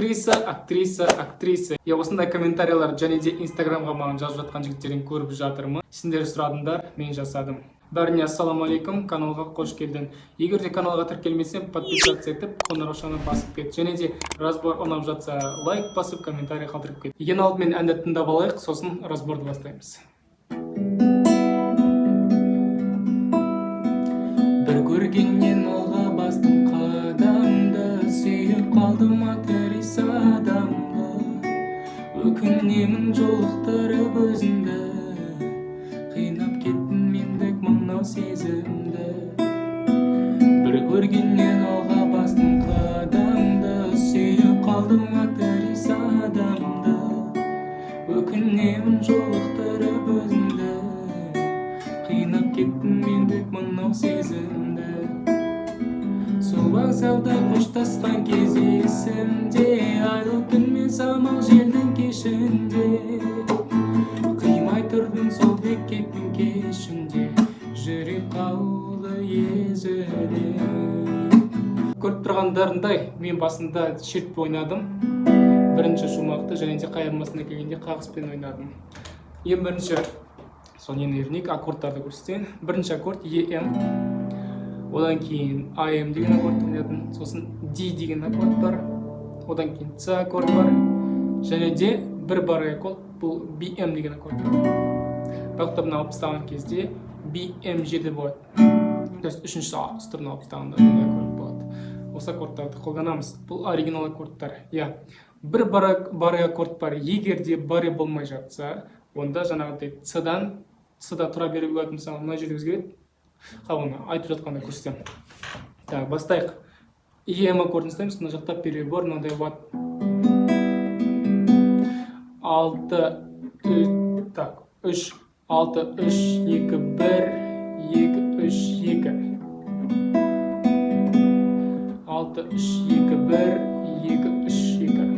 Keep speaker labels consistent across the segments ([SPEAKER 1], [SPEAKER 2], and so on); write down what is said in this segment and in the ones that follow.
[SPEAKER 1] актриса. Я осындай комментариялар және де инстаграмға маған жазып жатқан жігіттерден көріп жатырмын. Сендер сұрадыңдар, мен жасадым. Бәріне ассаламалейкум, каналға қош келдің. Егер де каналға тіркелмесең, подписаться етіп, қоңыраушаны басып кет. Және де разбор ұнап жатса, лайк басып, комментарий қалдырып кет. Ең алдымен әнді тыңдап алайық, сосын разборды бастаймыз. Бір көргеннен алға бастым қадамды, сүйіп қалдым актриса адамды. Өкінемін жолықтырып өзімді, қинап кеттім мендік мынау сезімді. Бір көргеннен алға бастым қадамды, сүйіп қалдым актриса адамды. Өкінемін жолықтырып өзімді, қинап кеттім мендік мынау сезімді. Сол вокзалда қоштасқан кез есімде, айлы күн мен самал желдің кешінде. Қимай тұрдым сол бекеттің кешінде, жүрек қалды езіле. Көріп тұрғандарындай, мен басында шертпе ойнадым. Бірінші шумақты және де қайырмасына келгенде қағыспен ойнадым. Ең бірінші соның ерінек аккордтарды көрсетейін. Бірінші аккорд EM, одан кейін AM деген аккорд ойнадым, сосын D деген аккорд бар, одан кейін C аккорд бар, және де бір бар аккорд, бұл BM деген аккорд. Бақтабын алып тастаған кезде BM7 болады. То есть үшінші сұрын алып тастағанда аккорд болады. Осы аккордтарды қолданамыз. Бұл оригинал аккордтар. Бір бар аккорд бар. Егер де бары болмай жатса, онда жаңағыдай С-да тұра беріп өтіп, мысалы, мына жерде өзгереді. Қабыны айтып жатқанда көрсетем. Бастайық. EM аккордын ұстаймыз, мына жақта перебор, мынандай болады. 3, 6, 3, 2, 1, 2, 3, 2. 6, 3, 2, 1, 2, 3, 2.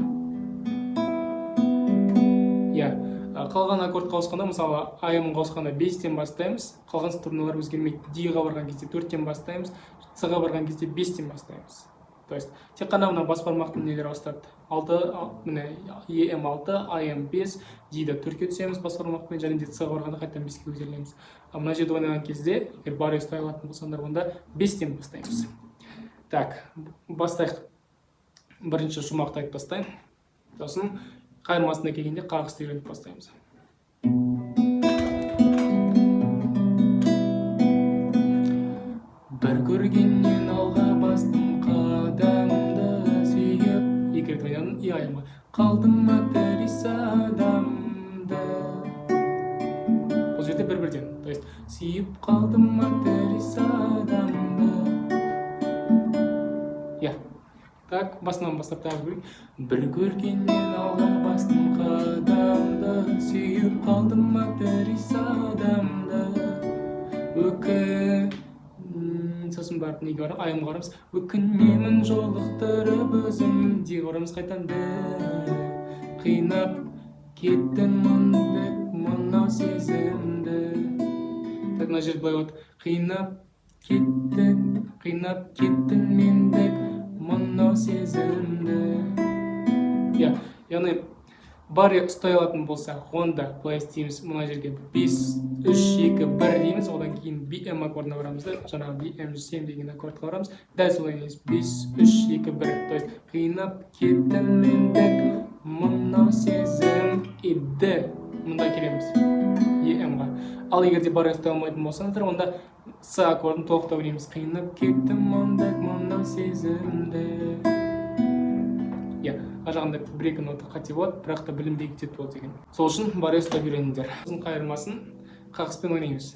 [SPEAKER 1] Қалған аккордқа ауысқанда, мысалы, AM-ға ауысқанда 5-тен бастаймыз, қалған струналар өзгермейді. D-ға барған кезде 4-тен бастаймыз, C-ға барған кезде 5-тен бастаймыз. То есть, тек қана мына бас бармақтың нелер ауыстырады. EM 6, AM 5, D-да 4-ке түсеміз бас бармақпен, және де C-ға барғанда қайтадан 5-ке көтерілеміз. Мына жерде ойнаған кезде, егер бар ұстай алатын болсаңдар, онда 5-тен бастаймыз. Бастайық. Бірінші шумақты айтып бастайын. Сосын қайырмасына келгенде қағысты үйреніп бастаймыз. Бір көргеннен алға бастым қадамды, сүйіп екірді ойнадым, айыма қалдым актриса адамды. Бұл жерде бір-бірден, то есть сүйіп қалдым актриса адамды. Басынан бастап тағы көрейік. Бір көргеннен алға бастым қадамды, сүйіп қалдым актриса адамды. Сосын барып неге барып, айымға барамыз. Өкінемін жолықтырып өзімді барамыз қайтанды. Қинап кеттім мынау сезімді. Мына жерде былай болады. Қинап кеттім мендік мынау сезімді. Яғни бар ұстай алатын болса, онда былай істейміз. Мына жерге 5, 3, 2, 1 дейміз, одан кейін BM аккордына барамыз да, жаңағы BM7 деген аккордқа барамыз. Дәл солай дейміз. 5, 3, 2, 1. То есть қинап кеттім мендік мынау сезім. И D мұнда келеміз. EM-ға. Ал егер де бар ұстай алмайтын болсаңыздар, онда С аккордын толықта білеміз. Қинап кеттім мынау сезімді. Ажағында бір-екі нота қате болады, бірақ та білімде кетеді болды деген. Сол үшін бар ұстап үйреніңдер. Қайырмасын қағыспен ойнаймыз.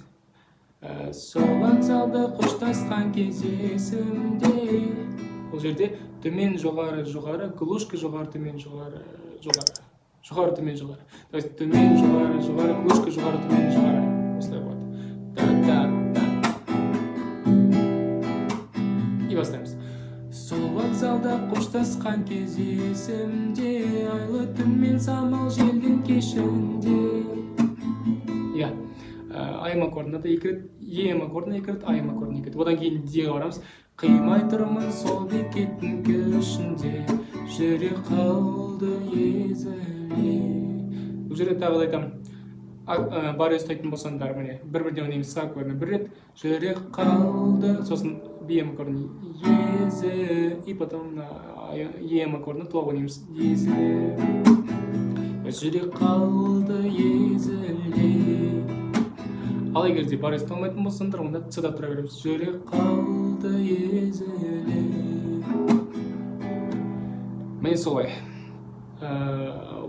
[SPEAKER 1] Сол вокзалда қоштасқан кез есімде. Бұл жерде төмен жоғары жоғары, глушка жоғары төмен жоғары жоғары. Жоғары төмен жоғары. То есть төмен жоғары жоғары, глушка жоғары төмен жоғары. Осылай болады. И бастаймыз. Сол вокзалда қоштасқан кез есімде, айлы түн мен самал желдің кешінде. AM аккордына да екі рет, EM аккордына екі рет, AM аккордына екі рет. Одан кейін D-ға барамыз. Қимай тұрмын сол бекеттің көшінде, жүрек қалды езіле. Бұл жерде тағы да айтамын, бар ұстайтын болсаңдар, міне бір-бірден ойнаймыз са аккордына бір рет, жүрек қалды, сосын бем аккордына езі, и потом ем аккордына туа ойнаймыз езіле. Жүрек қалды езіле. Ал егер де бар есті алмайтын болсаңдар, онда цда тұра береміз. Жүрек қалды езіле. Міне солай.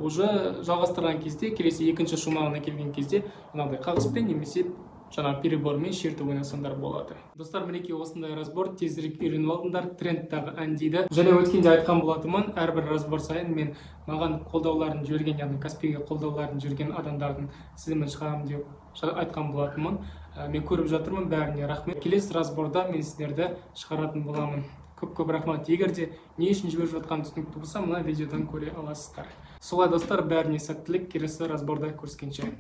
[SPEAKER 1] Уже жалғастырған кезде, келесі екінші шумағына келген кезде, мынандай қағыспен немесе жаңа перебормен шертіп ойнасаңдар болады. Достар, мінекей осындай разбор, тезірек үйреніп алдыңдар, трендтағы ән дейді. Және өткенде айтқан болатынмын, әрбір разбор сайын мен маған қолдауларын жіберген, яғни Каспиге қолдауларын жіберген адамдардың тізімін шығарамын деп айтқан болатынмын. Мен көріп жатырмын, бәріне рахмет. Келесі разборда мен сіздерді шығаратын боламын. Көп рахмет. Егер де не үшін жіберіп жатқан түсінікті болса, мына видеодан көре аласыздар. Солай достар, бәріне сәттілік, келесі разборда көріскенше.